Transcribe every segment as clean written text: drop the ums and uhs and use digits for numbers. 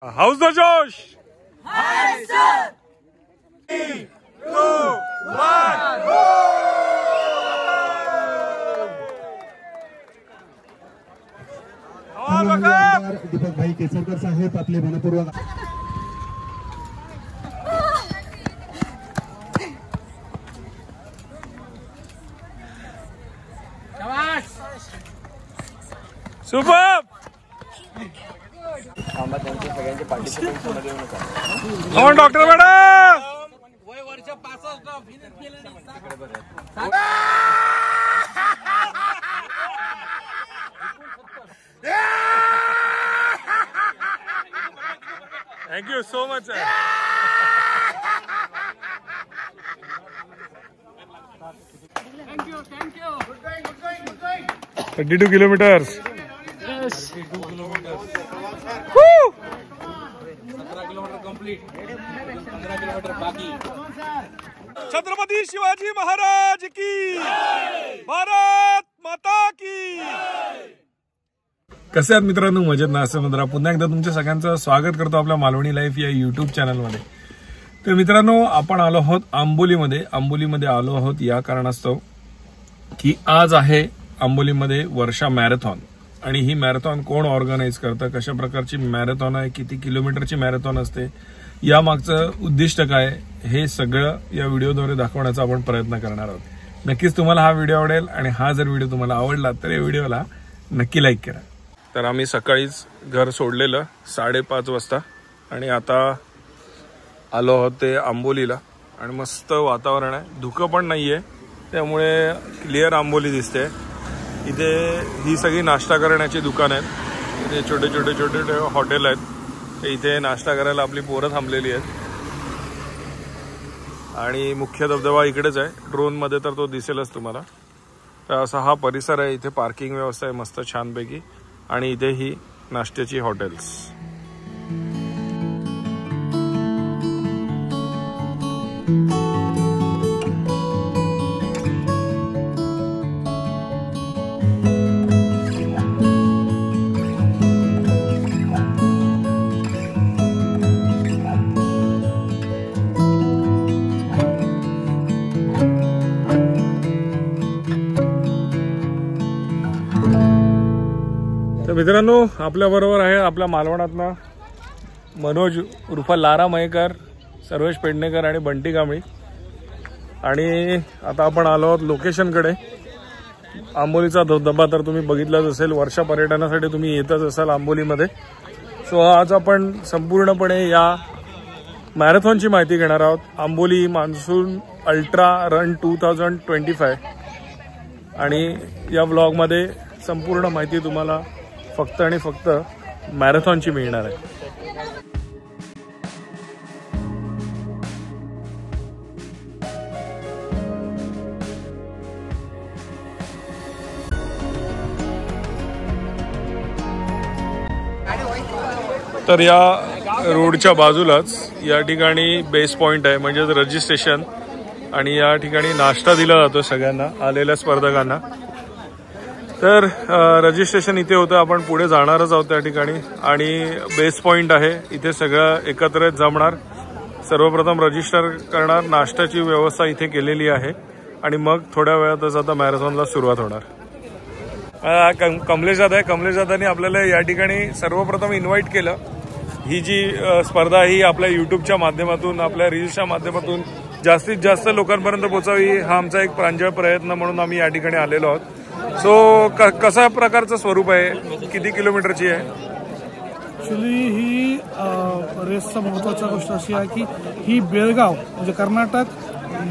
How's the Josh? Hi, sir! 3, 2, 1, go! Deepak भाई केसरकर साहेब आपले मनपूर्वक super! Come on, Dr. Madam! Thank you so much, sir. Thank you. Good going. 32 kilometers. Yes. 32 kilometers. Woo! 17 kilometer complete. 15 kilometer बाकी. छत्रपती शिवाजी महाराज की भारत माता की. कसे आहात मित्रांनो? मजेत ना? असं म्हणतो पुन्हा एकदा तुमच्या सगळ्यांचं स्वागत करतो आपल्या मालवणी लाईफ या युट्यूब चॅनलमध्ये. तर मित्रांनो, आपण आलो आहोत आंबोलीमध्ये आलो आहोत या कारणास्तव की आज आहे आंबोलीमध्ये वर्षा मॅरेथॉन. आणि ही मॅरेथॉन कोण ऑर्गनाईज करतं, कशा प्रकारची मॅरेथॉन आहे, किती किलोमीटरची मॅरेथॉन असते, या मागचं उद्दिष्ट काय, हे सगळं या व्हिडिओद्वारे दाखवण्याचा आपण प्रयत्न करणार आहोत. नक्कीच तुम्हाला हा व्हिडिओ आवडेल आणि हा जर व्हिडिओ तुम्हाला आवडला तर या व्हिडिओला नक्की लाईक करा. तर आम्ही सकाळीच घर सोडलेलं 5:30 वाजता आणि आता आलो आहोत ते आंबोलीला. आणि मस्त वातावरण आहे, धुकं पण नाहीये, त्यामुळे क्लिअर आंबोली दिसते. इथे ही सगळी नाश्ता करण्याची दुकान आहेत. इथे छोटे हॉटेल आहेत. इथे नाश्ता करायला आपली पोरं थांबलेली आहेत. आणि मुख्य धबधबा इकडेच आहे, ड्रोनमध्ये तर तो दिसेलच तुम्हाला. तर असा हा परिसर आहे. इथे पार्किंग व्यवस्था आहे मस्त छानपैकी. आणि इथे ही नाश्त्याची हॉटेल्स. तर मित्रांनो, आपल्या बरोबर आहे आपल्या मालवणातनं मनोज उर्फ लारा मयेकर, सर्वेश पेडणेकर आणि बंटी कांबळी. आणि आता आपण आलो आहोत लोकेशनकडे. आंबोलीचा धबधबा तर तुम्ही बघितलाच असेल, वर्षा पर्यटनासाठी तुम्ही येतच असाल आंबोलीमध्ये. सो आज आपण संपूर्णपणे या मॅरेथॉनची माहिती घेणार आहोत. Amboli monsoon ultra run 2025. आणि या ब्लॉगमध्ये संपूर्ण माहिती तुम्हाला फक्त आणि फक्त मॅरेथॉनची मिळणार आहे. तर या रोडच्या बाजूलाच या ठिकाणी बेस पॉइंट आहे, म्हणजे रजिस्ट्रेशन. आणि या ठिकाणी नाश्ता दिला जातो सगळ्यांना आलेल्या स्पर्धकांना. तर रजिस्ट्रेशन इथे होतं, आपण पुढे जाणारच आहोत त्या ठिकाणी. आणि बेस पॉइंट आहे, इथे सगळं एकत्र जमणार. सर्वप्रथम रजिस्टर करणार, नाश्त्याची व्यवस्था इथे केलेली आहे. आणि मग थोड्या वेळातच आता मॅरेथॉनला सुरुवात होणार. कमलेश दादांनी आपल्याला या ठिकाणी सर्वप्रथम इन्व्हाइट केलं. ही जी स्पर्धा ही आपल्या युट्यूबच्या माध्यमातून, आपल्या रील्सच्या माध्यमातून जास्तीत जास्त लोकांपर्यंत पोहोचावी, हा आमचा एक प्रांजळ प्रयत्न म्हणून आम्ही या ठिकाणी आलेलो आहोत. सो कशा प्रकारचं स्वरूप आहे, किती किलोमीटरची आहे? ॲक्च्युली ही रेसचा महत्त्वाची गोष्ट अशी आहे की ही बेळगाव म्हणजे कर्नाटक,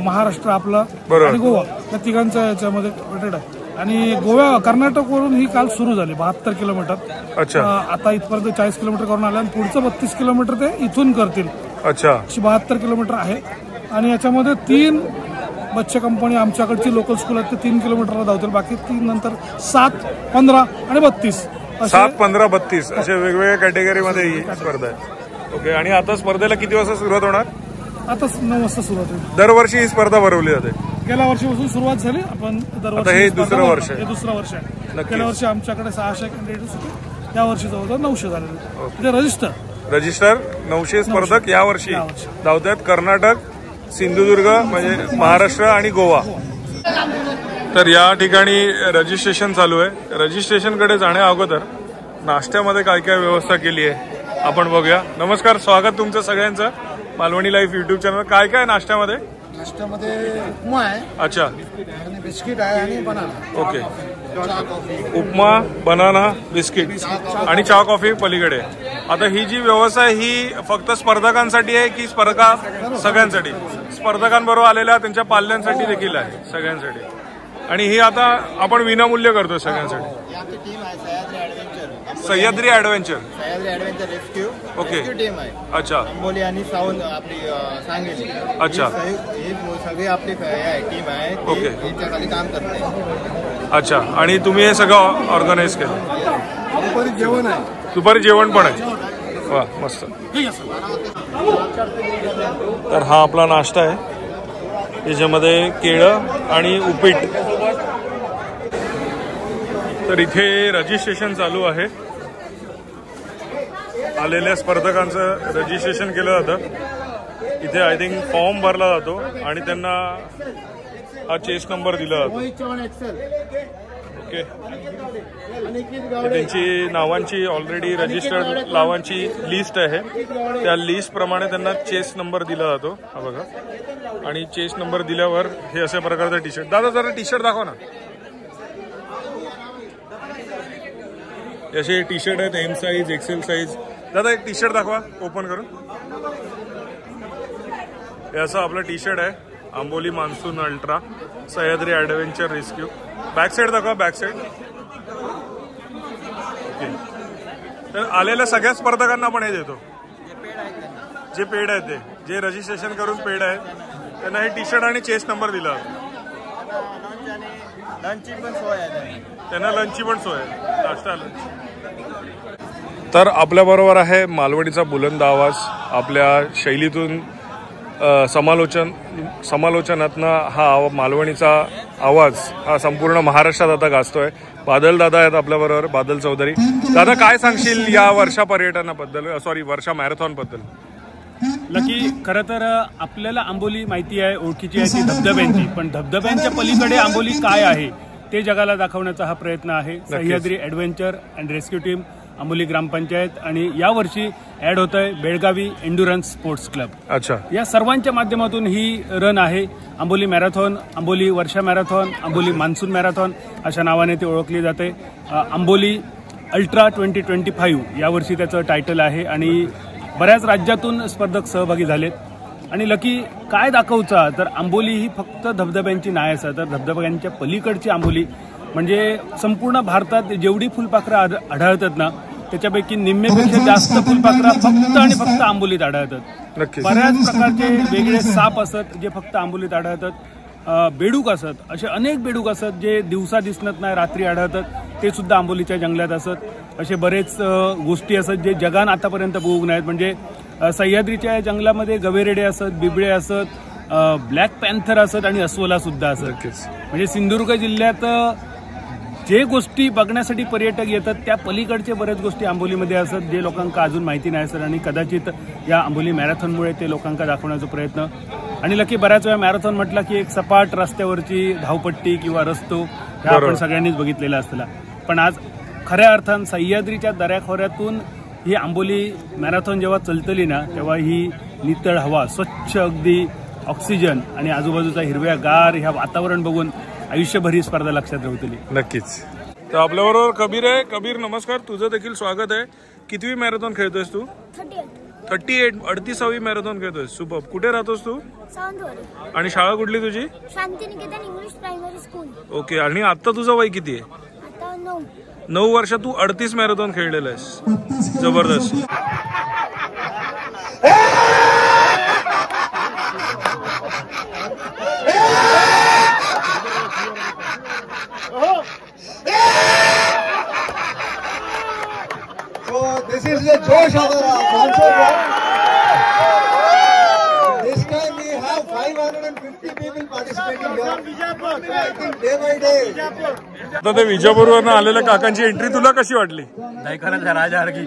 महाराष्ट्र आपलं आणि गोवा या तिघांचा याच्यामध्ये वेटेड आहे. आणि कर्नाटकवरून ही काल सुरू झाली 72 किलोमीटर. अच्छा. आता इथपर्यंत 40 किलोमीटर करून आले आणि पुढचं 32 किलोमीटर ते इथून करतील. अच्छा. 72 किलोमीटर आहे. आणि याच्यामध्ये 3 बच्चे कंपनी आमच्याकडची लोकल स्कूल आहेत, ते 3 किलोमीटरला धावतील. बाकी 3 नंतर 7, 15 आणि 32. 7, 15, 32 असे वेगवेगळ्या कॅटेगरीमध्ये ही स्पर्धा आहे. ओके. आणि आता स्पर्धेला किती वाजता सुरुवात होणार? आता 9 वाजता सुरुवात होईल. दरवर्षी ही स्पर्धा भरवली जाते. गेल्या वर्षीपासून सुरुवात झाली. आपण दरवर्षी हे दुसरं वर्ष आहे. हे दुसरं वर्ष आहे. गेल्या वर्षी आमच्याकडे 600 कॅन्डिडेट्स होते, या वर्षी जवळजवळ 900 झालेले. म्हणजे रजिस्टर रजिस्टर 900 स्पर्धक यावर्षी धावतात. कर्नाटक, सिंधुदुर्ग म्हणजे महाराष्ट्र आणि गोवा. तर या ठिकाणी रजिस्ट्रेशन चालू आहे. रजिस्ट्रेशनकडे जाण्या अगोदर नाश्त्यामध्ये काय काय व्यवस्था केली आहे आपण बघूया. नमस्कार, स्वागत तुमचं सगळ्यांचं मालवणी लाईफ युट्यूब चॅनल. काय काय नाश्त्यामध्ये? नाश्त्यामध्ये उपमा आहे. अच्छा. आणि बिस्किट आहे आणि बनाना. ओके. उपमा, बनाना, बिस्किट आणि चहा कॉफी पलीकडे. आता ही जी व्यवस्था आहे ही फक्त स्पर्धकांसाठी आहे की स्पर्धा सगळ्यांसाठी? स्पर्धकांबरोबर आलेल्या त्यांच्या पाल्यांसाठी देखील आहे, सगळ्यांसाठी. आणि ही आता आपण विनामूल्य करतो सगळ्यांसाठी. आमची टीम आहे Sahyadri adventure. Sahyadri adventure. Sahyadri adventure rescue. Okay. Rescue team आहे. अच्छा. अंबोली आणि साऊंड आपली सांगली. अच्छा. हे सगळे आपली टीम आहे. ओके. याच्या खाली काम करते. अच्छा. आणि तुम्ही हे सगळं ऑर्गनाईज केलं? दुपारी जेवण आहे. दुपारी जेवण पण आहे. वा, मस्त. तर हा आपला नाश्ता आहे, त्याच्यामध्ये केळं आणि उपीट. तर इथे रजिस्ट्रेशन चालू आहे. आलेल्या स्पर्धकांचं रजिस्ट्रेशन केलं जातं. इथे आय थिंक फॉर्म भरला जातो आणि त्यांना हा चेस नंबर दिला जातो. ओके. त्यांची नावांची ऑलरेडी रजिस्टर्ड नावांची लिस्ट आहे. त्या लिस्ट प्रमाणे त्यांना चेस नंबर दिला जातो. हा बघा. आणि चेस नंबर दिल्यावर हे अशा प्रकारचं टी शर्ट. दादा जरा टी शर्ट दाखवा ना. असे टी शर्ट आहेत एम साईज, एक्सेल साईज. दादा एक टी शर्ट दाखवा ओपन करून. हे असं आपलं टी शर्ट आहे, Amboli monsoon ultra, Sahyadri adventure rescue. Back side दाखवा, बॅक साईड. ओके. तर आलेल्या सगळ्या स्पर्धकांना आपण हे देतो, जे पेड आहेत, ते जे रजिस्ट्रेशन करून पेड आहेत त्यांना हे टी शर्ट आणि चेस नंबर दिला. लंचची पण सोय आहे. त्यांना लंचची पण सोय आहे, नाश्ता लंच. तर आपल्याबरोबर आहे मालवणीचा बुलंद आवाज. आपल्या शैलीतून समालोचनातनं हा मालवणीचा आवाज हा संपूर्ण महाराष्ट्रात आता गाजतोय. बादल दादा आहेत आपल्याबरोबर, बादल चौधरी. दादा काय सांगशील या वर्षा पर्यटनाबद्दल, सॉरी वर्षा मॅरेथॉन बद्दल? नक्की. खरं तर आपल्याला आंबोली माहिती आहे, ओळखीची आहे ती धबधब्यांची, पण धबधब्यांच्या पलीकडे आंबोली काय आहे ते जगाला दाखवण्याचा हा प्रयत्न आहे. Sahyadri adventure and rescue team, Amboli gram panchayat आणि यावर्षी ॲड होत आहे बेळगावी एन्ड्युरन्स स्पोर्ट्स क्लब. अच्छा. या सर्वांच्या माध्यमातून ही रन आहे. आंबोली मॅरेथॉन, आंबोली वर्षा मॅरेथॉन, आंबोली मान्सून मॅरेथॉन अशा नावाने ती ओळखली जाते. आंबोली अल्ट्रा 2025 यावर्षी त्याचं टायटल आहे आणि बऱ्याच राज्यातून स्पर्धक सहभागी झालेत. आणि लकी काय दाखवचा तर आंबोली ही फक्त धबधब्यांची नाही असं, तर धबधब्यांच्या पलीकडची आंबोली म्हणजे संपूर्ण भारतात जेवढी फुलपाखरं आढळतात ना त्याच्यापैकी निम्मेपेक्षा जास्त फुलपाखरं फक्त आणि फक्त आंबोलीत आढळतात. बऱ्याच प्रकारचे वेगळे साप असत जे फक्त आंबोलीत आढळतात. बेडूक असत, असे अनेक बेडूक असत जे दिवसा दिसत नाही, रात्री आढळतात, ते सुद्धा आंबोलीच्या जंगलात असत. असे बरेच गोष्टी असत जे जगान आतापर्यंत बघू नाहीत. म्हणजे सह्याद्रीच्या जंगलामध्ये गवेरेडे असत, बिबळे असत, ब्लॅक पॅन्थर असत आणि अस्वला सुद्धा असत. म्हणजे सिंधुदुर्ग जिल्ह्यात जे गोष्टी बघण्यासाठी पर्यटक येतात त्या पलीकडचे बऱ्याच गोष्टी आंबोलीमध्ये असत जे लोकांना अजून माहिती नाही असत. आणि कदाचित या आंबोली मॅरेथॉनमुळे ते लोकांना दाखवण्याचा प्रयत्न. आणि लकी बऱ्याच वेळा मॅरेथॉन म्हटलं की एक सपाट रस्त्यावरची धावपट्टी किंवा रस्तो ह्या आपण सगळ्यांनीच बघितलेला असला, पण आज खऱ्या अर्थानं सह्याद्रीच्या दऱ्याखोऱ्यातून ही आंबोली मॅरेथॉन जेव्हा चलतली ना तेव्हा ही नितळ हवा, स्वच्छ अगदी ऑक्सिजन आणि आजूबाजूचा हिरव्यागार ह्या वातावरण बघून आयुष्यभर ही स्पर्धा लक्षात राहतली. नक्कीच. तर आपल्याबरोबर कबीर आहे. कबीर नमस्कार, तुझं देखील स्वागत आहे. कितवी मॅरेथॉन खेळतोयस तू? 38. 38वी मॅरेथॉन खेळतोय. सुपर. कुठे राहतोस तू? सावंतवाडी. आणि शाळा कुठली तुझी? Shantiniketan English primary school. Okay. आणि आता तुझं वय किती आहे? आता 9. 9 वर्षात तू 38 मॅरेथॉन खेळलेला आहेस. जबरदस्त. This is the Josh of the concert. This time we have 550 people participating here. I think day by day. आता ते विजापूरवरून आलेल्या काकांची एंट्री तुला कशी वाटली? दहीखरांच्या राजासारखी.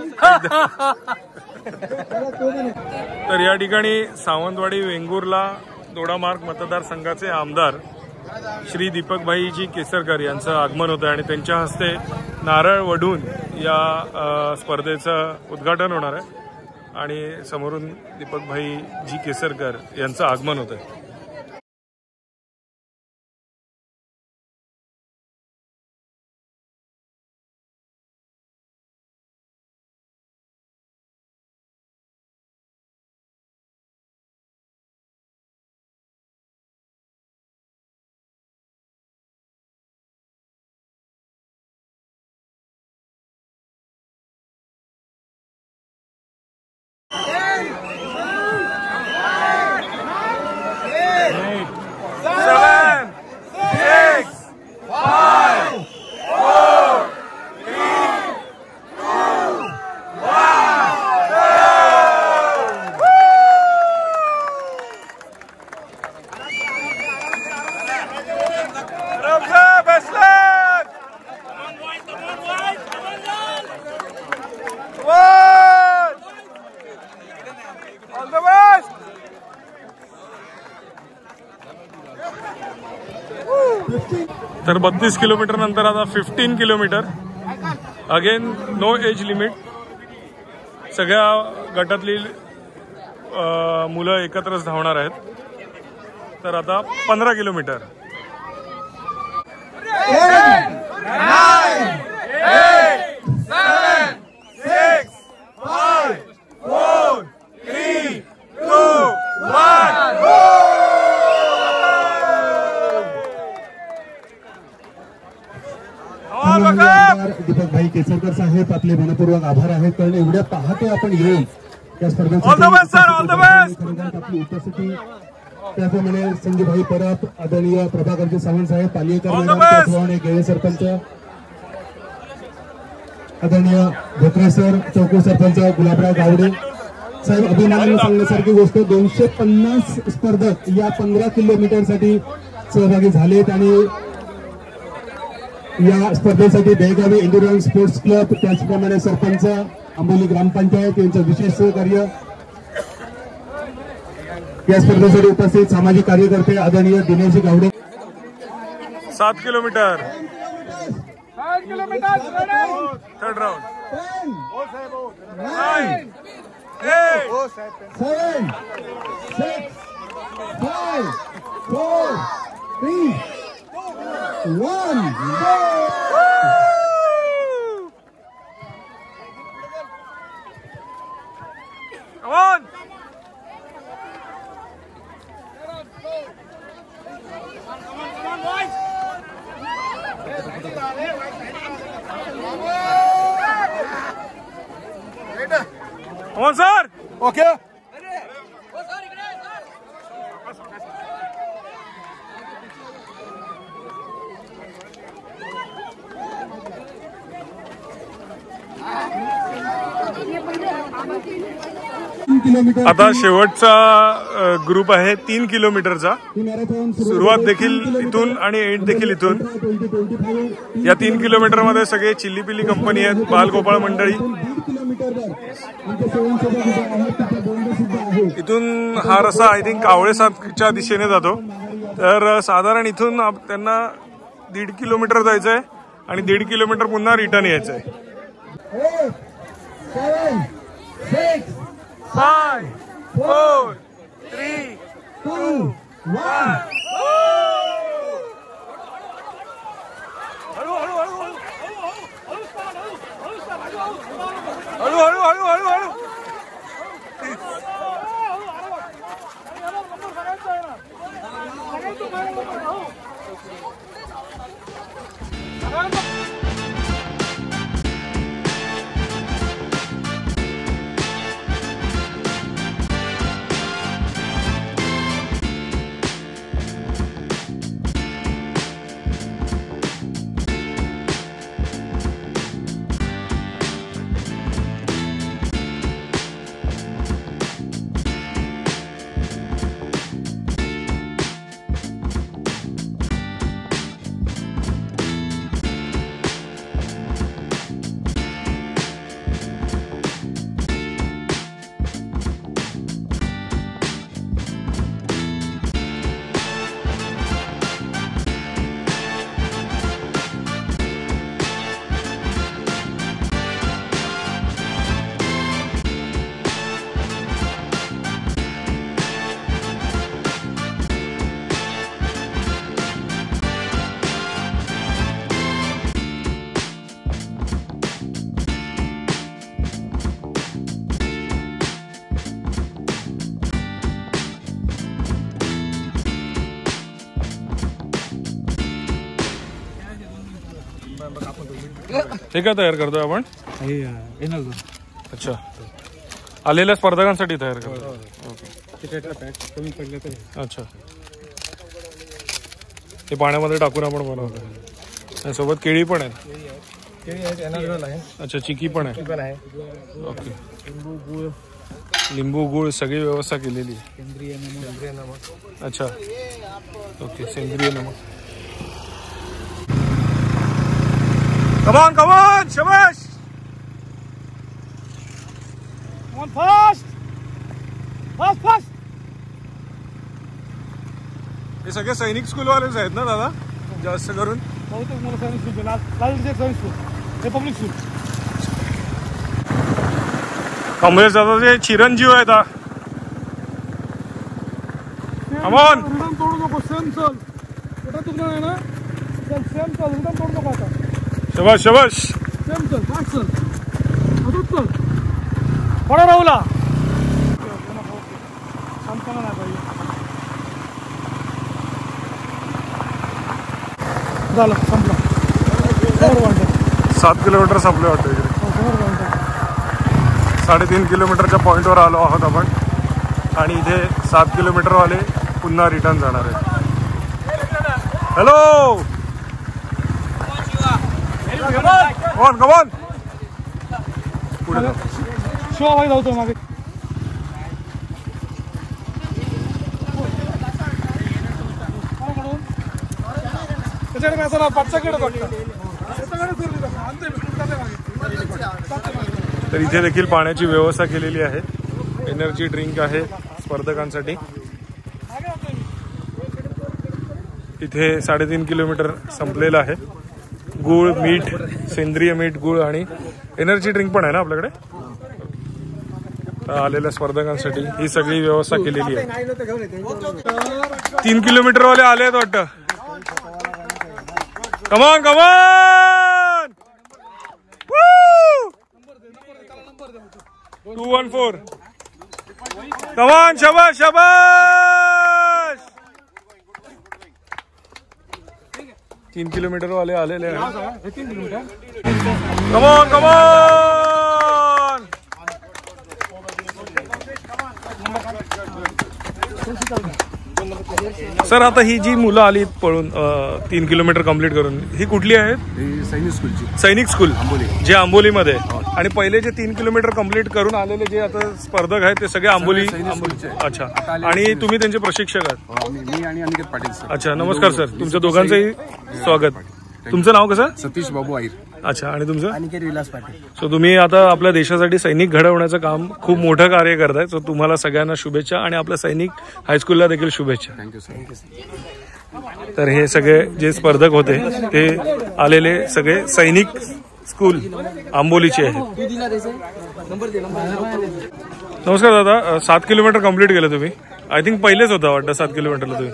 तर या ठिकाणी सावंतवाडी वेंगुर्ला दोडामार्ग मतदारसंघाचे आमदार श्री दीपकभाईजी केसरकर यांचं आगमन होतं आणि त्यांच्या हस्ते नारळ वढून या स्पर्धेचं उद्घाटन होणार आहे आणि समोरून दीपकभाईजी केसरकर यांचं आगमन होतं. तर 32 किलोमीटर नंतर आता 15 kilometre. Again no age limit. सगळ्या गटातली मुलं एकत्रच धावणार आहेत. तर आता 15 किलोमीटर. 10, 9, 8, 7, 6, 5, 4, 3, 2, 1. दीपकभाई केसरकर साहेब आपले मनपूर्वक आभार आहेत. कारण एवढ्या पहाटे आपण येऊन या स्पर्धेसाठी आपली उपस्थिती त्याप्रमाणे संजूभाई परब, आदरणीय प्रभाकरजी सावंत साहेब, पालिका गेळे सरपंच, आदरणीय भोकरे सर, चौको सरपंच गुलाबराव गावडे साहेब, अभिमानाने सांगण्यासारखी गोष्ट 250 स्पर्धक या 15 किलोमीटरसाठी सहभागी झालेत आणि या स्पर्धेसाठी बेळगावी एन्ड्युरन्स स्पोर्ट्स क्लब, त्याचप्रमाणे सरपंच, आंबोली ग्रामपंचायत यांचं विशेष सहकार्य. या स्पर्धेसाठी उपस्थित सामाजिक कार्यकर्ते आदरणीय दिनेशजी Gawade. 7 kilometre. 3rd round. 9, 8, 7, 6, 5, 4, 3, 1. Come on. Come on, sir. Okay. आता शेवटचा ग्रुप आहे 3 किलोमीटरचा. सुरुवात देखील इथून आणि एंड देखील इथून. या 3 किलोमीटर मध्ये सगळे चिल्लीपिल्ली कंपनी आहेत, बालगोपाळ मंडळी. इथून हा रस्ता आय थिंक कावळेसारच्या दिशेने जातो. तर साधारण इथून त्यांना 1.5 किलोमीटर जायचंय आणि 1.5 किलोमीटर पुन्हा रिटर्न यायचंय. 5, 4, 3, 2, 1. हळू. हे काय तयार करतोय आपण? अच्छा, आलेल्या स्पर्धकांसाठी तयार करतो. कमी पडले तर अच्छा, हे पाण्यामध्ये टाकून आपण बनवतो. सोबत केळी पण आहे. अच्छा, चिकी पण आहे. ओके, लिंबू गुळ सगळी व्यवस्था केलेली आहे. सेंद्रिय नमक. अच्छा, ओके, सेंद्रिय नमक. कमान कमान, शबाश. Fast fast fast. हे सगळे सैनिक स्कूलवालेच आहेत ना दादा जास्त करून? बहुतेक मला सैनिक स्कूल सैनिक स्कूल, हे पब्लिक स्कूल. कमलेश दादाचे चिरंजीव आहेत. कमान, रिदम तोडू नको. सेम चल, कुठं चुकणार आहे ना? चल सेम चल, रिदम तोडू नको आता. शबाश शबाश. सेम चल, फास्ट चल, अजून चल. बडा राहुला शांतपणा नाही पाहिजे. झालं, संपलं. 7 किलोमीटर संपले वाटतं इकडे. 3.5 किलोमीटरच्या पॉईंटवर आलो आहोत आपण आणि इथे 7 किलोमीटरवाले पुन्हा रिटर्न जाणार आहेत. हॅलो, कमॉन कमॉन, पुढे जाऊ. शिवाबाई धावतो मागे. त्याच्याकडे असं पाचच्याकडे तर इथे देखील पाण्याची व्यवस्था केलेली आहे. एनर्जी ड्रिंक आहे स्पर्धकांसाठी. इथे 3.5 किलोमीटर संपलेलं आहे. गूळ, मीठ, सेंद्रिय मीठ, गूळ आणि एनर्जी ड्रिंक पण आहे ना आपल्याकडे. आलेल्या स्पर्धकांसाठी ही सगळी व्यवस्था केलेली आहे. 3 किलोमीटरवाले आले आहेत वाटतं. कमान कमान, 214. कमान, शाबाश शाबाश. 3 किलोमीटर वाले आलेले आहेत. कमान कमान. सर, आता ही जी मुलं आली पळून 3 किलोमीटर कंप्लीट करून, ही कुठली आहेत? सैनिक स्कूलची. सैनिक स्कूल जे आंबोलीमध्ये. आणि पहिले जे 3 किलोमीटर कंप्लीट करून आलेले जे आता स्पर्धक आहेत ते सगळे आंबोली. अच्छा, आणि तुम्ही त्यांचे प्रशिक्षक आहात? मी आणि अनिकेत पाटील सर. अच्छा, नमस्कार सर, तुमच्या दोघांचंही स्वागत. तुमचं नाव कसं? सतीश बाबू आईर. अच्छा, आणि तुमचं? अनिकेत विलास पाटील. सो तुम्ही आता आपल्या देशासाठी सैनिक घडवण्याचं काम खूप मोठं कार्य करताय. सो तुम्हाला सगळ्यांना शुभेच्छा आणि आपल्या सैनिक हायस्कूलला देखील शुभेच्छा. Thank you sir. तर हे सगळे जे स्पर्धक होते ते आलेले सगळे सैनिक स्कूल आंबोलीचे आहेत. नमस्कार दादा, 7 किलोमीटर कंप्लीट केलं तुम्ही. आय थिंक पहिलेच होता वाटतं 7 किलोमीटरला तुम्ही.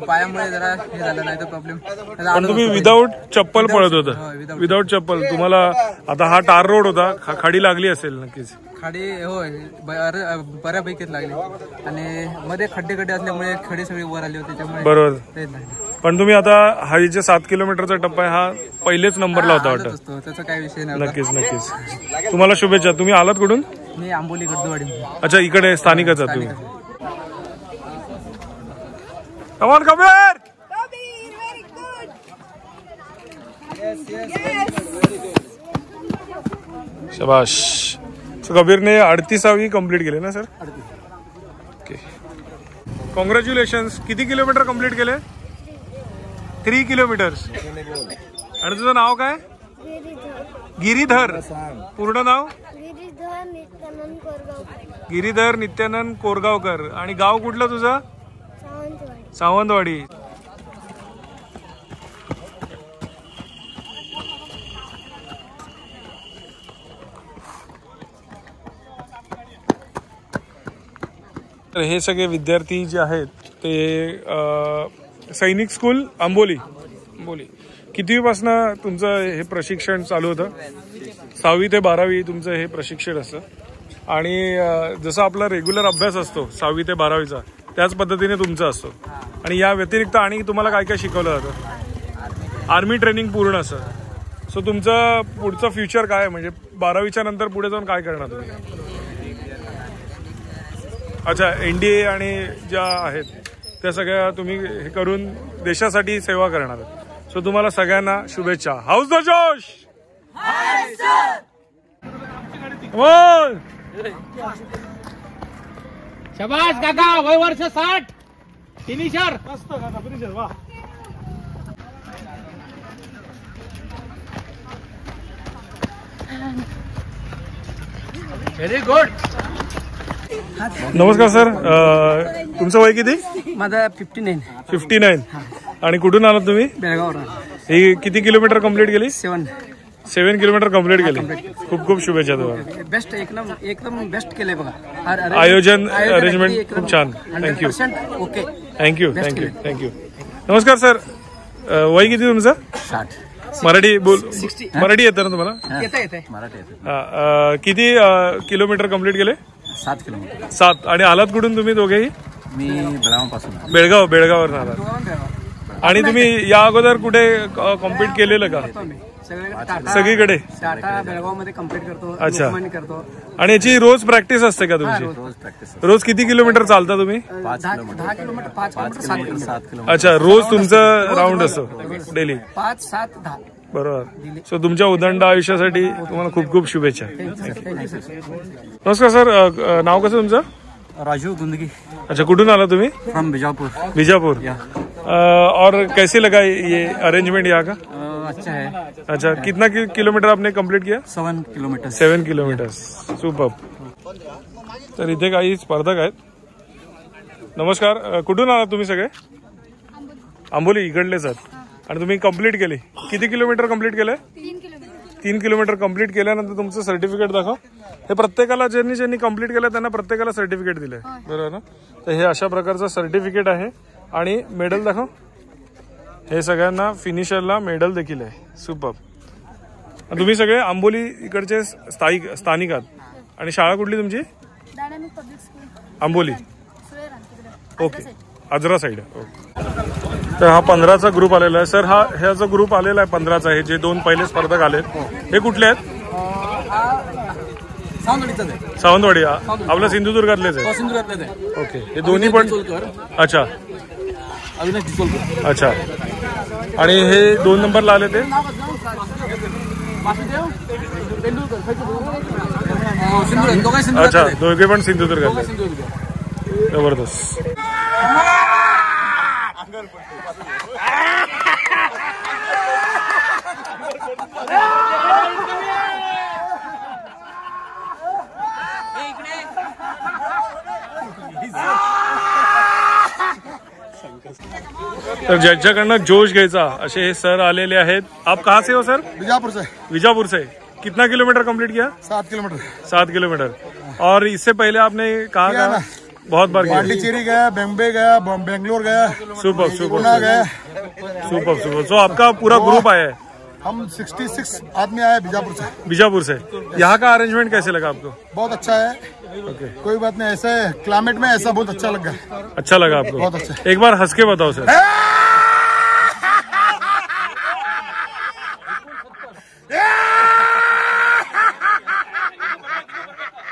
पायामुळे जरा हे झालं, नाही तर प्रॉब्लेम. पण तुम्ही विदाऊट चप्पल पळत होता. विदाऊट चप्पल. तुम्हाला आता हा टार रोड होता, खाडी लागली असेल नक्कीच. खाडी होय बऱ्यापैकीच लागली आणि मध्ये खड्डे असल्यामुळे खडे सगळे वर आले होते, त्यामुळे बरोबर. पण तुम्ही आता हा जे 7 किलोमीटरचा टप्पा आहे हा पहिलेच नंबरला होता वाटतं. त्याचा काही विषय नाही. नक्कीच नक्कीच. तुम्हाला शुभेच्छा. तुम्ही आलात कुठून? मी आंबोली गर्दवाडी. अच्छा, इकडे स्थानिकच आहात तुम्ही. कमान कबीर. शाबाश. सो कबीरने 38वी कंप्लीट केले ना सर? Okay, congratulations. किती किलोमीटर कंप्लीट केले? 3 किलोमीटर. आणि तुझं नाव काय? गिरीधर. पूर्ण नाव? गिरीधर नित्यानंद कोरगावकर. आणि गाव कुठलं तुझं? सावंतवाडी. तर हे सगळे विद्यार्थी जे आहेत ते सैनिक स्कूल आंबोली. कितवीपासनं तुमचं हे प्रशिक्षण चालू होतं? 6वी ते 12वी तुमचं हे प्रशिक्षण असतं. आणि जसं आपला रेग्युलर अभ्यास असतो 6वी ते 12वीचा, त्याच पद्धतीने तुमचा असतो. आणि या व्यतिरिक्त आणि तुम्हाला काय काय शिकवलं जातं? आर्मी ट्रेनिंग पूर्ण असं. सो तुमचं पुढचं फ्युचर काय आहे, म्हणजे 12वीच्या नंतर पुढे जाऊन काय करणार तुम्ही? अच्छा, NDA आणि ज्या आहेत त्या सगळ्या तुम्ही हे करून देशासाठी सेवा करणार आहात. सो तुम्हाला सगळ्यांना शुभेच्छा. हाऊस द जोश. शाबास काका, वय वर्ष 60. फिनिशर. मस्त काका, फिनिशर. वा. Very good. नमस्कार सर, तुमचं वय किती? माझा 59. 59. आणि कुठून आलात तुम्ही? बेळगाव. ही किती किलोमीटर कंप्लीट केली? 7 किलोमीटर कंप्लीट केली. खूप खूप शुभेच्छा तुम्हाला. बेस्ट, एकदम बेस्ट केलंय बघा. आयोजन अरेंजमेंट खूप छान. थँक्यू. ओके. थँक्यू. नमस्कार सर, वय किती तुमचं? 60. मराठी मराठी येतं ना तुम्हाला? येते मराठी. किती किलोमीटर कंप्लीट केले? 7 किलोमीटर. 7. आणि आलात कुठून तुम्ही दोघेही? मी बेळगावपासून. बेळगाववर आलात. आणि तुम्ही या अगोदर कुठे कॉम्पीट केलेलं का? सगळीकडे टाटा बेळगाव मध्ये कम्प्लीट करतो. अच्छा. करतो. आणि याची रोज प्रॅक्टिस असते का तुमची? रोज प्रॅक्टिस. रोज किती किलोमीटर चालता तुम्ही? 10 किलोमीटर. 5 किलोमीटर. 7 किलोमीटर. अच्छा, रोज तुमचं राऊंड असतो डेली? 5, 7, 10. बरोबर. सो तुमच्या उदंड आयुष्यासाठी तुम्हाला खूप खूप शुभेच्छा. नमस्कार सर, नाव कसं तुमचं? राजू गुंदगी. अच्छा, कुठून आला तुम्ही? फ्रॉम बीजापुर. बीजापुर. और कैसे लगा ये अरेंजमेंट यहाँ का? अच्छा है. अच्छा, कितना किलोमीटर आपने कंप्लीट किया? 7 किलोमीटर. 7 किलोमीटर. सुपर. तर इथे काही स्पर्धक आहेत. नमस्कार, कुठून आलात तुम्ही सगळे? आंबोली इकडलेच आहेत. आणि तुम्ही कंप्लीट केली. किती किलोमीटर कंप्लीट केलंय? 3 किलोमीटर कंप्लीट केल्यानंतर तुमचं सर्टिफिकेट दाखव. हे प्रत्येकाला ज्यांनी कंप्लीट केलं त्यांना प्रत्येकाला सर्टिफिकेट दिलंय, बरोबर ना? तर हे अशा प्रकारचं सर्टिफिकेट आहे. आणि मेडल दाखव. हे सगळ्यांना फिनिशरला मेडल देखील आहे. सुपर. तुम्ही सगळे आंबोली इकडचे स्थानिक आहात. आणि शाळा कुठली तुमची? Amboli. Okay, Ajara side. Okay. तर हा 15चा ग्रुप आलेला आहे. सर, हा जो ग्रुप आलेला आहे 15चा, हे जे 2 पहिले स्पर्धक आलेत हे कुठले आहेत? सावंतवाडी. आपल्या सिंधुदुर्गातलेच आहे. ओके. हे दोन्ही पण? अच्छा. अच्छा. आणि हे 2 नंबरला आले ते? अच्छा, दोघे पण सिंधुदुर्गातले. जबरदस्त. तर ज्यांच्याकडनं जोश घ्यायचा असे हे सर आलेले आहेत. आप कहाँ से हो सर? बीजापुर से. बीजापुर से. कितना किलोमीटर कंप्लीट किया? 7 किलोमीटर. 7 किलोमीटर. और इससे पहले आपने कहा था? बहुत बार पांडिचेरी गया, बॉम्बे गया, बेंगलोर गया. सुपर सुपर पुणे गया. Super super. सो आपका पूरा ग्रुप आया है? हम 66 आदमी आए बीजापुर से. बीजापुर से. यहाँ का अरेंजमेंट कैसे लगा आपको? बहुत अच्छा है. ओके. कोई बात नहीं, ऐसे क्लाइमेट में ऐसा बहुत अच्छा लगा. अच्छा लगा आपको? बहुत अच्छा. एक बार हंस के बताओ sir.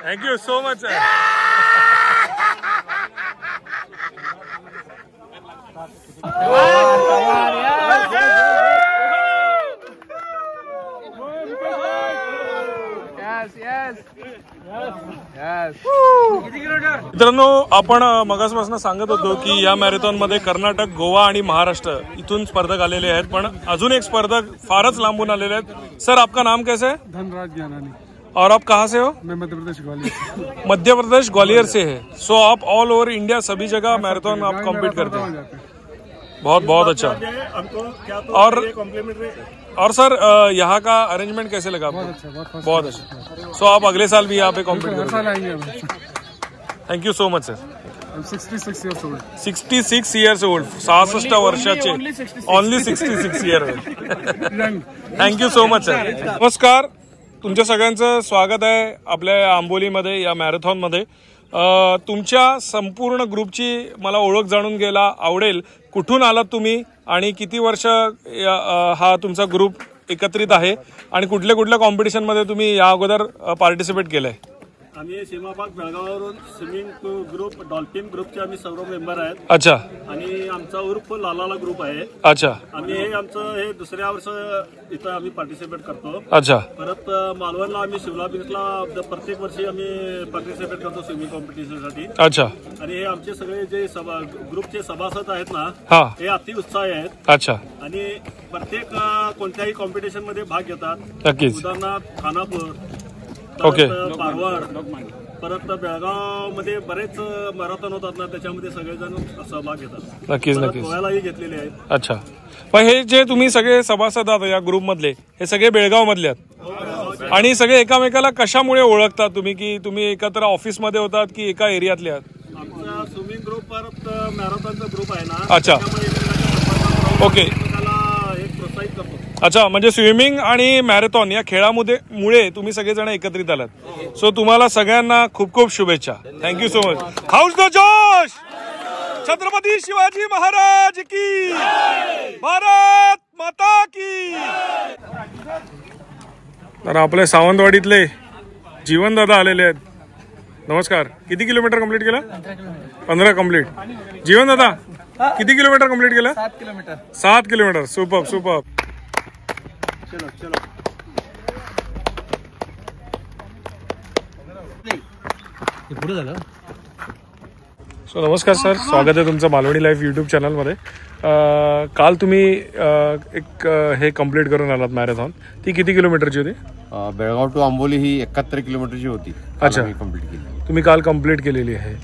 Thank you so much sir. मित्रांनो, आपण मगासपासून सांगत होतो की या मॅरेथॉन मध्ये कर्नाटक, गोवा आणि महाराष्ट्र इथून स्पर्धक आलेले आहेत. पण अजून एक स्पर्धक फारच लांबून आलेले आहेत. सर, आपका नाम कैसे है? धनराज ज्ञानानी. और आप कहाँ से हो? मैं मध्य प्रदेश ग्वालियर. मध्य प्रदेश ग्वालियर से है. सो आप ऑल ओवर इंडिया सभी जगह मैराथन आप कम्पीट करते हैं. बहुत बहुत अच्छा. और सर, यहाँ का अरेंजमेंट कैसे लगा आपको? बहुत अच्छा. सो आप अगले साल भी यहाँ पे कॉम्पीट करेंगे. Thank you so much sir. 66 years old. 66 years old. 66 वर्षाचे. Only 66 years. Thank you so much sir. नमस्कार, तुमच्या सगळ्यांचं स्वागत आहे आपल्या आंबोलीमध्ये या मॅरेथॉनमध्ये. तुमच्या संपूर्ण ग्रुपची मला ओळख जाणून घ्यायला आवडेल. कुठून आलात तुम्ही आणि किती वर्ष हा तुमचा ग्रुप एकत्रित आहे आणि कुठल्या कुठल्या कॉम्पिटिशन मध्ये तुम्ही या अगोदर पार्टिसिपेट केलंय? आम्ही सीमाभाग बेळगाववरून स्विमिंग ग्रुप डॉल्फिन ग्रुपचे आम्ही सर्व मेंबर आहेत. अच्छा. आणि आमचा उर्फ लालाला ग्रुप आहे. अच्छा. आम्ही हे दुसऱ्या वर्ष इथं आम्ही पार्टिसिपेट करतो. अच्छा. परत मालवणला आम्ही शिवला बीचला प्रत्येक वर्षी आम्ही पार्टिसिपेट करतो स्विमिंग कॉम्पिटिशनसाठी. अच्छा. आणि हे आमचे सगळे जे ग्रुपचे सभासद आहेत ना, हे अति उत्साही आहेत. अच्छा. आणि प्रत्येक कोणत्याही कॉम्पिटिशन मध्ये भाग घेतात. नक्कीच. उदाहरणार्थ खानापूर, ओके, पारवाड, परत बेळगाव मध्ये बरेच मॅरेथॉन होतात ना, त्याच्यामध्ये सगळेजण सहभाग घेतात. नक्कीच नक्कीच. गोव्यालाही घेतलेले आहेत. अच्छा. पण हे जे तुम्ही सगळे सभासद आहात या ग्रुप मधले, हे सगळे बेळगाव मधले आहेत आणि सगळे एकामेकाला कशामुळे ओळखतात तुम्ही, की तुम्ही एकत्र ऑफिस मध्ये होतात की एका एरियातले आहात? आमचा स्विमिंग ग्रुप परत मॅरेथॉनचा ग्रुप आहे ना. अच्छा. ओके. एक प्रोत्साहित करतो. अच्छा, म्हणजे स्विमिंग आणि मॅरेथॉन या खेळामध्ये मुळे तुम्ही सगळेजण एकत्रित आलात. सो तुम्हाला सगळ्यांना खूप खूप शुभेच्छा. Thank you so much. House the जोश. छत्रपती शिवाजी महाराज की, भारत माता की. तर आपले सावंतवाडीतले जीवनदादा आलेले आहेत. नमस्कार. किती किलोमीटर कंप्लीट केलं? 15 कंप्लीट. जीवनदादा किती किलोमीटर कंप्लीट केलं? 7 किलोमीटर. 7 किलोमीटर. Super super. चलो चलो. पुढे झालं. सो नमस्कार सर, स्वागत आहे तुमचं मालवणी लाईव्ह यूट्यूब चॅनलमध्ये. काल तुम्ही हे कम्प्लीट करून आलात मॅरेथॉन. ती किती किलोमीटरची होती? बेळगाव टू आंबोली ही 71 किलोमीटरची होती. अच्छा. कंप्लीट केली. तुम्ही काल कंप्लीट केलेली आहे.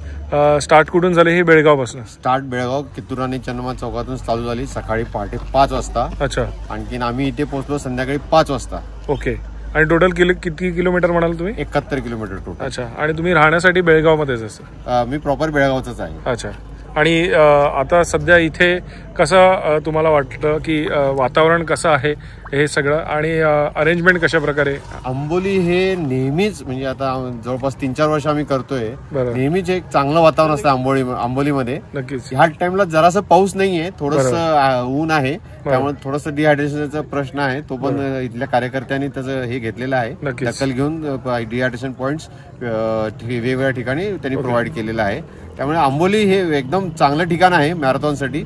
स्टार्ट कुठून झाले? ही बेळगावपासून स्टार्ट बेळगाव कित्तूर चन्नमा चौकातून चालू झाली सकाळी पहाटे 5 वाजता. अच्छा. आणखीन आम्ही इथे पोहोचलो संध्याकाळी 5 वाजता. ओके. आणि टोटल किती किलोमीटर म्हणाल तुम्ही? 71 किलोमीटर टोटल. अच्छा. आणि तुम्ही राहण्यासाठी बेळगावमध्येच असता? मी प्रॉपर बेळगावचाच आहे. अच्छा. आणि आता सध्या इथे कसं तुम्हाला वाटतं की वातावरण कसं आहे हे सगळं आणि अरेंजमेंट कशा प्रकारे? आंबोली हे नेहमीच म्हणजे आता जवळपास 3-4 वर्ष आम्ही करतोय. बरं. नेहमीच एक चांगलं वातावरण असतं आंबोलीमध्ये. नक्कीच. ह्या टाइमला जरासं पाऊस नाहीये, थोडंसं ऊन आहे, त्यामुळे थोडंसं डिहायड्रेशनचा प्रश्न आहे. तो पण इथल्या कार्यकर्त्यांनी त्याचं हे घेतलेलं आहे, दखल घेऊन डिहायड्रेशन पॉइंट्स वेगवेगळ्या ठिकाणी त्यांनी प्रोव्हाइड केलेलं आहे. त्यामुळे आंबोली हे एकदम चांगलं ठिकाण आहे मॅरेथॉनसाठी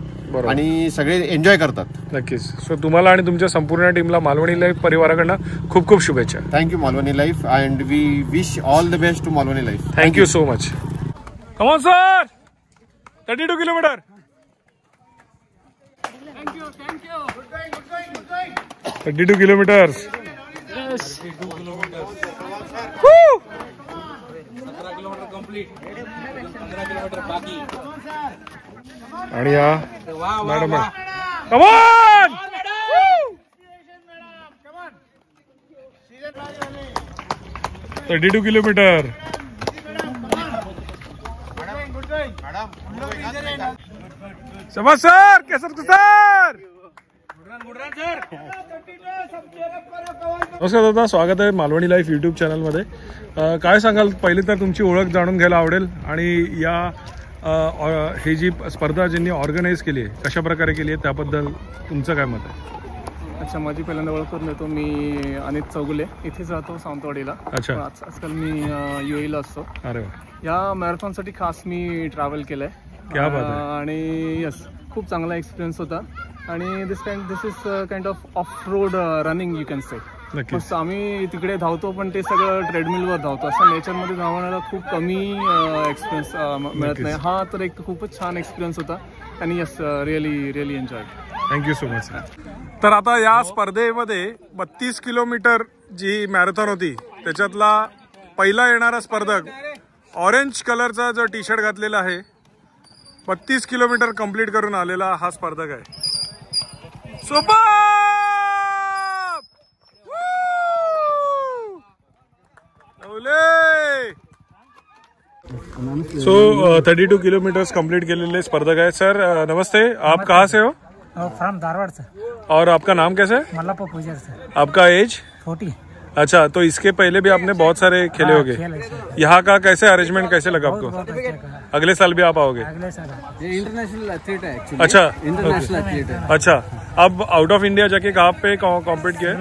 आणि सगळे एन्जॉय करतात. नक्कीच. सो तुम्हाला आणि तुमच्या संपूर्ण टीमला मालवणी लाईव्ह परिवाराकडनं खूप खूप शुभेच्छा. Thank you Malvani live and we wish all the best to Malvani live. Thank you so much. Come on sir. 32 kilometre. 32 kilometres. आणि या मॅडम कम ऑन. 32 किलोमीटर. समज सर. केसर सर. नमस्कार दादा, स्वागत आहे मालवणी लाईव्ह यूट्यूब चॅनलमध्ये. काय सांगाल? पहिले तर तुमची ओळख जाणून घ्यायला आवडेल आणि या ही जी स्पर्धा ज्यांनी ऑर्गनाईज केली आहे कशा प्रकारे केली आहे त्याबद्दल तुमचं काय मत आहे? अच्छा, माझी पहिल्यांदा ओळख करून देतो. मी अनित चौगुले, इथेच राहतो सावंतवाडीला. अच्छा. आजकाल मी UAEला असतो. अरे वा. या मॅरेथॉनसाठी खास मी ट्रॅव्हल केलंय. क्या बात आहे. आणि यस, खूप चांगला एक्सपिरियन्स होता. आणि this is kind of road running you can say. नक्कीच. आम्ही तिकडे धावतो पण ते सगळं ट्रेडमिलवर धावतो. असं नेचरमध्ये धावण्याला खूप कमी एक्सपिरियन्स मिळत नाही. हा तर एक खूपच छान एक्सपिरियन्स होता आणि yes, really enjoy. Thank you so much. तर आता या स्पर्धेमध्ये 32 किलोमीटर जी मॅरेथॉन होती त्याच्यातला पहिला येणारा स्पर्धक ऑरेंज कलरचा जो टी शर्ट घातलेला आहे 32 किलोमीटर कंप्लीट करून आलेला हा स्पर्धक आहे. सुपर. सो 32 किलोमीटर्स कंप्लीट केलेले स्पर्धक है. सर नमस्ते, आप कहाँ से हो? फ्रॉम धारवाड़ से. और आपका नाम कैसे है? मल्लाप्पा पूजर से. आपका एज? 40. अच्छा, तो इसके पहले भी आपने बहुत सारे खेले होंगे। यहाँ का कैसे अरेंजमेंट कैसे लगा आपको? अगले साल भी आप आओगे? ये इंटरनेशनल एथलीट है एक्चुअली। अच्छा, इंटरनेशनल एथलीट है। अच्छा, अब आउट ऑफ इंडिया जाके कहाँ पे कॉम्पीट किया है?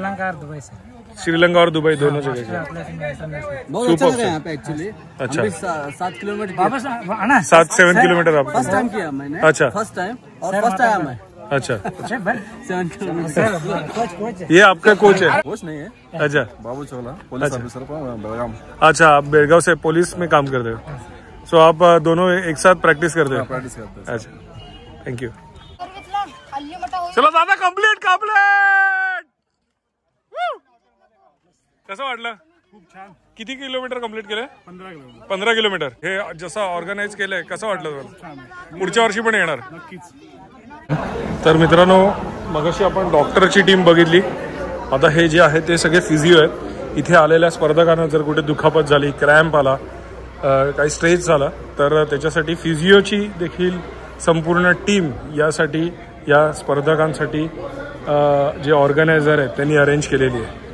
श्रीलंका और दुबई दोनों जगह के। बहुत अच्छा लगा यहाँ पे एक्चुअली। अच्छा, 7 किलोमीटर 7 किलोमीटर आप फर्स्ट टाइम किया मैंने। अच्छा, फर्स्ट टाइम और फर्स्ट आया मैं। अच्छा, 7 किलोमीटर। ये आपका कोच है? कोच नहीं है, अच्छा, बाबू चोला पुलिस ऑफिसर बेलगाम। अच्छा, आप बेलगांव से पुलिस में काम करते हो, सो आप दोनों एक साथ प्रैक्टिस करते हो? प्रैक्टिस करते हैं। अच्छा, थँक्यू। चलो दादा, कम्प्लीट कसं वाटलं? खूप छान. किती किलोमीटर कम्प्लीट केलं? 15 किलोमीटर. 15 किलोमीटर. हे जसं ऑर्गनाईज केलंय कसं वाटलं तुम्हाला? पुढच्या वर्षी पण येणार? नक्कीच. तर मित्रांनो, मगाशी आपण डॉक्टरची टीम बघितली, आता हे जे आहे ते सगळे फिजिओ आहेत. इथे आलेल्या स्पर्धकांना जर कुठे दुखापत झाली, क्रॅम्प आला, काही स्ट्रेस झाला, तर त्याच्यासाठी फिजिओची देखील संपूर्ण टीम यासाठी, या स्पर्धकांसाठी जे ऑर्गनायझर आहेत त्यांनी अरेंज केलेली आहे.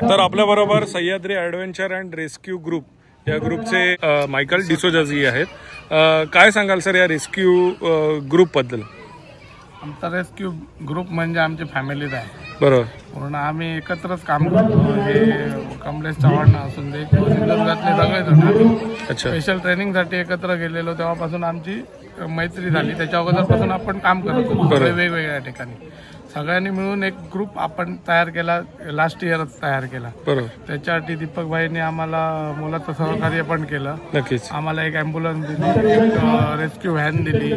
तर आपल्याबरोबर Sahyadri adventure and rescue group या ग्रुपचे मायकल डिसोजाजी आहेत. काय सांगाल सर या रेस्क्यू ग्रुपबद्दल? आमचा रेस्क्यू ग्रुप म्हणजे आमची फॅमिलीच आहे. बरोबर. पूर्ण आम्ही एकत्रच काम करतो. हे कमलेश चव्हाण असून दे, सिंधुदुर्गातले सगळेजण स्पेशल ट्रेनिंगसाठी एकत्र गेलेलो, तेव्हापासून आमची मैत्री झाली. त्याच्या अगोदरपासून आपण काम करत होतो वेगवेगळ्या ठिकाणी. सगळ्यांनी मिळून एक ग्रुप आपण तयार केला, लास्ट इयरच तयार केला. बरोबर. त्याच्यासाठी दीपक भाईंनी आम्हाला मोलाचं सहकार्य पण केलं. नक्कीच. आम्हाला एक ॲम्ब्युलन्स दिली, एक रेस्क्यू व्हॅन दिली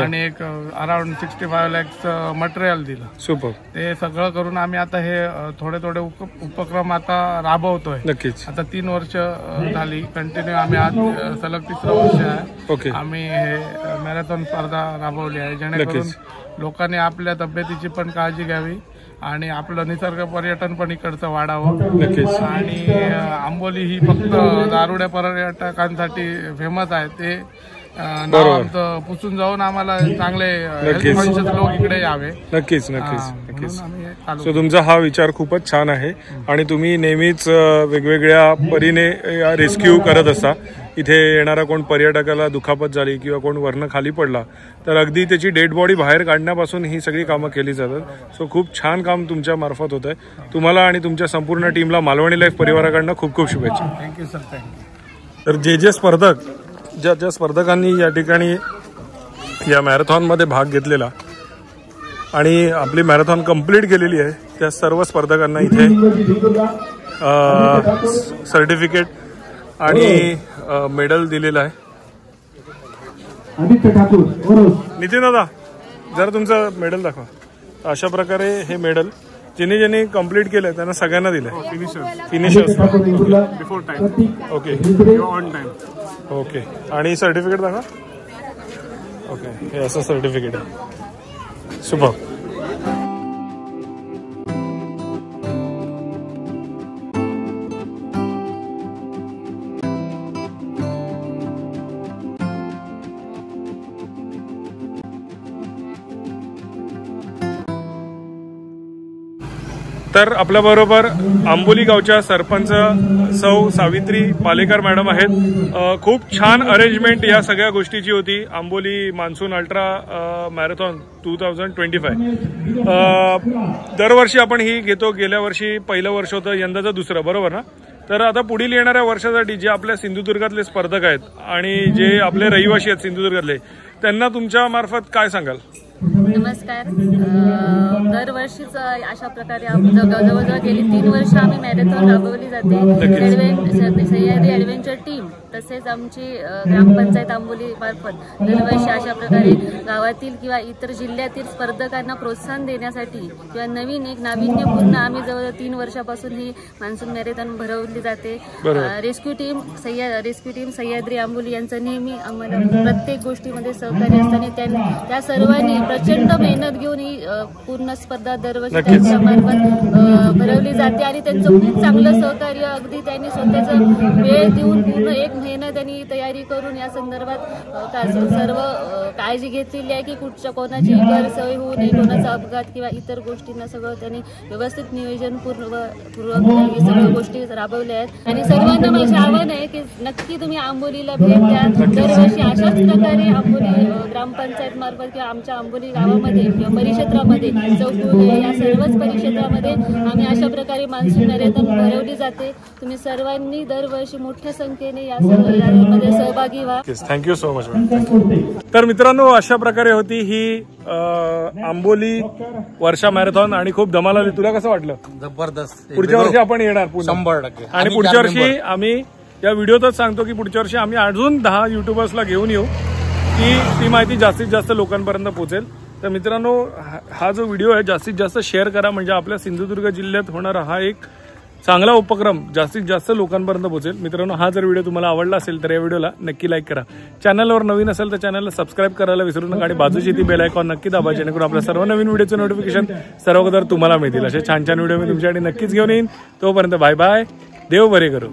आणि एक अराउंड 65 lakhs मटेरियल दिलं. सुपर. ते सगळं करून आम्ही आता हे थोडे उपक्रम आता राबवतोय. नक्कीच. आता 3 वर्ष झाली कंटिन्यू. आम्ही आज सलग 3रं वर्ष आहे. ओके. आम्ही हे मॅरेथॉन स्पर्धा राबवली आहे, जेणेकरून लोकांनी आपल्या तब्येतीची पण काळजी घ्यावी आणि आपलं निसर्ग पर्यटन पण इकडचं वाढावं. नक्कीच. आणि आंबोली ही फक्त दारुड्या पर्यटकांसाठी फेमस आहे. ते नाव आमचं पुसून जाऊन आम्हाला चांगले हेल्थ कॉन्शियस लोक इकडे यावे. नक्कीच नक्कीच नक्कीच. सो तुमचा हा विचार खूपच छान आहे आणि तुम्ही नेहमीच वेगवेगळ्या परीने रेस्क्यू करत असता. इथे येणारा कोण पर्यटकाला दुखापत झाली किंवा कोण वरनं खाली पडला तर अगदी त्याची डेड बॉडी बाहेर काढण्यापासून ही सगळी कामं केली जातात. सो खूप छान काम तुमच्या मार्फत होत आहे. तुम्हाला आणि तुमच्या संपूर्ण टीमला मालवणी लाईफ परिवाराकडनं खूप खूप शुभेच्छा. Thank you sir. थँक्यू. तर जे स्पर्धक ज्या स्पर्धकांनी या ठिकाणी या मॅरेथॉनमध्ये भाग घेतलेला आणि आपली मॅरेथॉन कंप्लीट केलेली आहे त्या सर्व स्पर्धकांना इथे सर्टिफिकेट आणि मेडल दिलेलं आहे. नितीन दादा, जरा तुमचं मेडल दाखवा. अशा प्रकारे हे मेडल ज्यांनी कंप्लीट केलंय त्यांना सगळ्यांना दिलंय. Finishers before time. Okay. On time. Okay. आणि सर्टिफिकेट दाखवा. ओके, हे असं सर्टिफिकेट आहे. सुपर. तर आपल्याबरोबर आंबोली गावच्या सरपंच सौ सावित्री पालेकर मॅडम आहेत. खूप छान अरेंजमेंट या सगळ्या गोष्टीची होती. Amboli monsoon ultra marathon 2025. दरवर्षी आपण ही घेतो. गेल्या वर्षी पहिलं वर्ष होतं, यंदाचं दुसरं, बरोबर ना? तर आता पुढील येणाऱ्या वर्षासाठी जे आपल्या सिंधुदुर्गातले स्पर्धक आहेत आणि जे आपले रहिवासी आहेत सिंधुदुर्गातले, त्यांना तुमच्या मार्फत काय सांगाल? नमस्कार. दरवर्षीच अशा प्रकारे जवळजवळ गेली 3 वर्ष आम्ही मॅरेथॉन राबवली जाते. सह्याद्री ॲडव्हेंचर टीम तसेच आमची ग्रामपंचायत आंबोली मार्फत दरवर्षी अशा प्रकारे गावातील किंवा इतर जिल्ह्यातील स्पर्धकांना प्रोत्साहन देण्यासाठी किंवा नवीन एक नाविन्यपूर्ण आम्ही जवळ 3 वर्षापासून ही मान्सून मॅरेथॉन भरवली जाते. रेस्क्यू टीम सह्याद्री आंबोली यांचं नेहमी आम्हाला प्रत्येक गोष्टीमध्ये सहकार्य असताना त्या सर्वांनी प्रचंड प्रचंड मेहनत घेऊन ही पूर्ण स्पर्धा दरवर्षी त्यांच्यामार्फत भरवली जाते आणि त्यांचं खूप चांगलं सहकार्य, अगदी त्यांनी स्वतःचा वेळ देऊन पूर्ण 1 महिना त्यांनी तयारी करून या संदर्भात सर्व काळजी घेतलेली आहे की कुठच्या कोणाची गैरसोय होऊ नये, कोणाचा अपघात किंवा इतर गोष्टींना सगळं त्यांनी व्यवस्थित नियोजन पूर्वक हे सगळ्या गोष्टी राबवल्या आहेत. आणि सर्वांना माझे आव्हान आहे की नक्की तुम्ही आंबोलीला भेट द्या. दरवर्षी अशाच प्रकारे आंबोली ग्रामपंचायत मार्फत किंवा आमच्या आंबोली गावामध्ये किंवा परिक्षेत्रामध्ये चौकुळे या सर्वच परिक्षेत्रामध्ये आम्ही अशा प्रकारे मान्सून मॅरेथॉन भरवली जाते. तुम्ही सर्वांनी दरवर्षी मोठ्या संख्येने यामध्ये सहभागी व्हा. Thank you so much. तर मित्रांनो, अशा प्रकारे होती ही आंबोली वर्षा मॅरेथॉन आणि खूप धमाल आली. तुला कसं वाटलं? जबरदस्त. पुढच्या वर्षी आपण येणार 100%. आणि पुढच्या वर्षी आम्ही या व्हिडिओतच सांगतो की पुढच्या वर्षी आम्ही अजून 10 युट्यूबर्सला घेऊन येऊ की ती माहिती जास्तीत जास्त लोकांपर्यंत पोहोचेल. तर मित्रांनो, हा जो व्हिडिओ आहे जास्तीत जास्त शेअर करा, म्हणजे आपल्या सिंधुदुर्ग जिल्ह्यात होणारा हा एक चांगला उपक्रम जास्तीत जास्त लोकांपर्यंत पोहोचेल. मित्रांनो, हा जर व्हिडिओ तुम्हाला आवडला असेल तर या व्हिडिओला नक्की लाईक करा. चॅनलवर नवीन असेल तर चॅनलला सबस्क्राईब करायला विसरू नका आणि बाजूची ती बेल आयकॉन नक्की दाबा, जेणेकरून आपल्या सर्व नवीन व्हिडिओचं नोटिफिकेशन सर्वप्रथम तुम्हाला मिळतील. असे छान छान व्हिडिओ मी तुमच्यासाठी नक्कीच घेऊन येईन. तोपर्यंत बाय बाय. देव बरे करू.